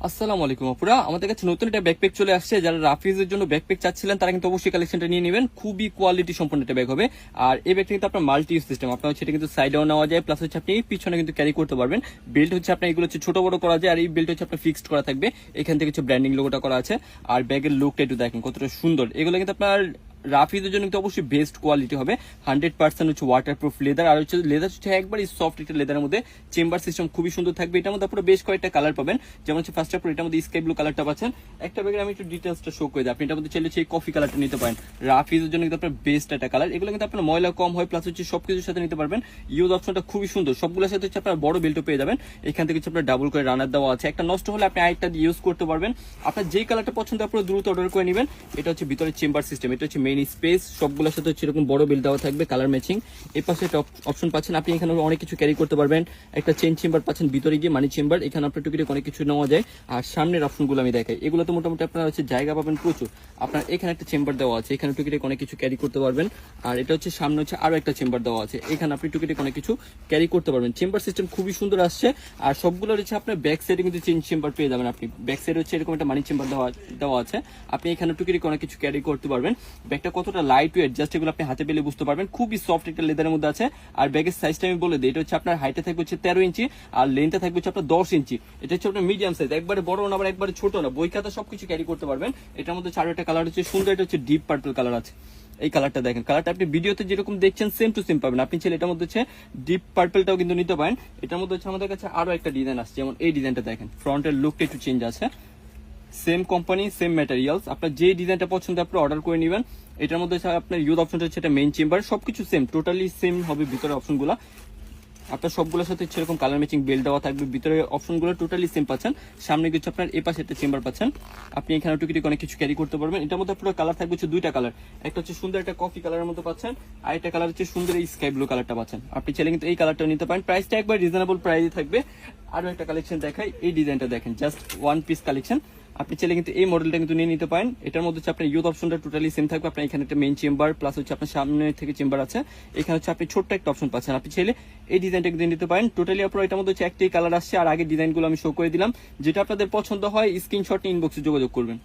আসসালামু আলাইকুম আপুরা, আমাদের কাছে নতুন একটা ব্যাকপ্যাক চলে আসছে। যারা রাফিজের জন্য ব্যাকপ্যাক চাচ্ছিলেন তারা কিন্তু অবশ্যই কালেকশনটা নিয়ে নেবেন। খুবই কোয়ালিটি সম্পন্ন একটা ব্যাগ হবে। আর এই ব্যাগটা কিন্তু আপনার মাল্টি ইউজ সিস্টেম, আপনার হচ্ছে এটা কিন্তু সাইডেও নেওয়া যায়, প্লাস হচ্ছে আপনি পিছনে কিন্তু ক্যারি করতে পারবেন। বেল্ট হচ্ছে আপনার এগুলো হচ্ছে ছোট বড় করা যায়, আর এই বেল্ট হচ্ছে আপনার ফিক্সড করা থাকবে। এখান থেকে হচ্ছে ব্র্যান্ডিং লোগোটা করা আছে। আর ব্যাগের লুকটা একটু দেখেন কতটা সুন্দর। এগুলো কিন্তু আপনার রাফিজের জন্য কিন্তু অবশ্যই বেস্ট কোয়ালিটি হবে। 100% হচ্ছে ওয়াটারপ্রুফ লেদার, আর হচ্ছে লেদার হচ্ছে একবারই সফট একটা লেদারের মধ্যে। চেম্বার সিস্টেম খুবই সুন্দর থাকবে। এটার মধ্যে আপনারা বেশ কয়েকটা কালার পাবেন, যেমন হচ্ছে ফার্স্ট আপনার এটার মধ্যে স্কাই ব্লু কালারটা পাচ্ছেন। একটা ব্যাগের আমি একটু ডিটেলসটা শো করে দিই, আপনি এটার মধ্যে চাইলে সেই কফি কালারটা নিতে পারেন। রাফিজের জন্য কিন্তু আপনার বেস্ট একটা কালার। এগুলো কিন্তু আপনার ময়লা কম হয়, প্লাস হচ্ছে সবকিছুর সাথে নিতে পারবেন। ইউজ অপশনটা খুবই সুন্দর, সবগুলোর সাথে হচ্ছে আপনার বড় বেল্টও পেয়ে যাবেন। এখান থেকে হচ্ছে আপনার ডাবল করে রানার দেওয়া আছে, একটা নষ্ট হলে আপনি আরেকটা দিয়ে ইউজ করতে পারবেন। আপনার যেই কালারটা পছন্দ আপনারা দ্রুত অর্ডার করে নেবেন। এটা হচ্ছে ভিতরে চেম্বার সিস্টেম, এটা হচ্ছে মেইন স্পেস, সবগুলোর সাথে হচ্ছে এরকম বড় বেল্ট দেওয়া থাকবে কালার ম্যাচিং। এই পাশে একটা অপশন পাচ্ছেন, আপনি এখানে অনেক কিছু ক্যারি করতে পারবেন। একটা চেন চেম্বার পাচ্ছেন ভিতরে গিয়ে, মানি চেম্বার, এখানে আপনার টুকিটাকি অনেক কিছু নেওয়া যায়। আর সামনের অপশনগুলো আমি দেখাই, এগুলো তো মোটামুটি আপনার হচ্ছে জায়গা পাবেন প্রচুর। আপনার এখানে একটা চেম্বার দেওয়া আছে, এখানে টুকিটাকি অনেক কিছু ক্যারি করতে পারবেন। আর এটা হচ্ছে সামনে হচ্ছে আরো একটা চেম্বার দেওয়া আছে, এখানে আপনি টুকিটাকি অনেক কিছু ক্যারি করতে পারবেন। চেম্বার সিস্টেম খুবই সুন্দর আসছে। আর সবগুলো হচ্ছে আপনার ব্যাক সাইডে কিন্তু চেন চেম্বার পেয়ে যাবেন। আপনি ব্যাক সাইডে হচ্ছে এরকম একটা মানি চেম্বার দেওয়া আছে, আপনি এখানে টুকিটাকি অনেক কিছু ক্যারি করতে পারবেন। ব্যাগটা কতটা লাইট ওয়েট জাস্ট এগুলো আপনি হাতে পেলে বুঝতে পারবেন। খুবই সফট একটা লেদারের মধ্যে আছে। আর ব্যাগের সাইজটা আমি বলে দিই, এটা হচ্ছে আপনার হাইটে থাকবে হচ্ছে 13 ইঞ্চি, আর লেন্থে থাকবে হচ্ছে আপনার 10 ইঞ্চি। এটা হচ্ছে আপনার মিডিয়াম সাইজ, একবারে বড় না আবার একবারে ছোট না, বই খাতা সবকিছু ক্যারি করতে পারবেন। এটার মধ্যে চারটা কালার হচ্ছে সুন্দর, এটা হচ্ছে ডিপ পার্পল কালার আছে। এই কালারটা দেখেন, কালারটা আপনি ভিডিওতে যেরকম দেখছেন সেম টু সেম পাবেন। আপনি ছেলে এটার মধ্যে হচ্ছে ডিপ পার্পলটাও কিন্তু নিতে পারেন। এটার মধ্যে হচ্ছে আমাদের কাছে আরো একটা ডিজাইন আসছে, যেমন এই ডিজাইনটা দেখেন, ফ্রন্টের লুকটা একটু চেঞ্জ আছে। সেম কোম্পানি সেম ম্যাটেরিয়ালস, আপনার যে ডিজাইনটা পছন্দ আপনি অর্ডার করে নেবেন। এটার মধ্যে আপনার ইউজ অপশনটা হচ্ছে এটা মেইন চেম্বার, সবকিছু সেম, টোটালি সেম হবে ভিতরে অপশনগুলো। আপনার সবগুলোর সাথে সেরকম কালার ম্যাচিং বেল্ট দেওয়া থাকবে। ভিতরে অপশনগুলো টোটালি সেম পাচ্ছেন। সামনে কিছু আপনার এই পাশে একটা চেম্বার পাচ্ছেন, আপনি এখানে টুকিটাকি অনেক কিছু ক্যারি করতে পারবেন। এটার মধ্যে পুরো কালার থাকবে হচ্ছে দুইটা কালার, একটা হচ্ছে সুন্দর একটা কফি কালারের মধ্যে পাচ্ছেন, আর একটা কালার হচ্ছে সুন্দর এই স্কাই ব্লু কালারটা পাচ্ছেন। আপনি চাইলে কিন্তু এই কালারটা নিতে পারেন, প্রাইসটা একবার রিজনেবল প্রাইসে থাকবে। আরো একটা কালেকশন দেখাই, এই ডিজাইনটা দেখেন, জাস্ট ওয়ান পিস কালেকশন। আপনি চাইলে কিন্তু এই মডেলটা কিন্তু নিয়ে নিতে পারেন। এটার মধ্যে হচ্ছে আপনার ইউথ অপশনটা টোটালি সেম থাকবে। আপনার এখানে একটা মেইন চেম্বার, প্লাস হচ্ছে আপনার সামনে থেকে চেম্বার আছে। এখানে হচ্ছে আপনি ছোট্ট একটা অপশন পাচ্ছেন, আপনি চাইলে এই ডিজাইনটা কিন্তু নিতে পারেন। টোটালি আপনার এটার মধ্যে হচ্ছে একটাই কালার আসছে, আর আগের ডিজাইনগুলো আমি শো করে দিলাম। যেটা আপনাদের পছন্দ হয় স্ক্রিনশট ইনবক্সে যোগাযোগ করবেন।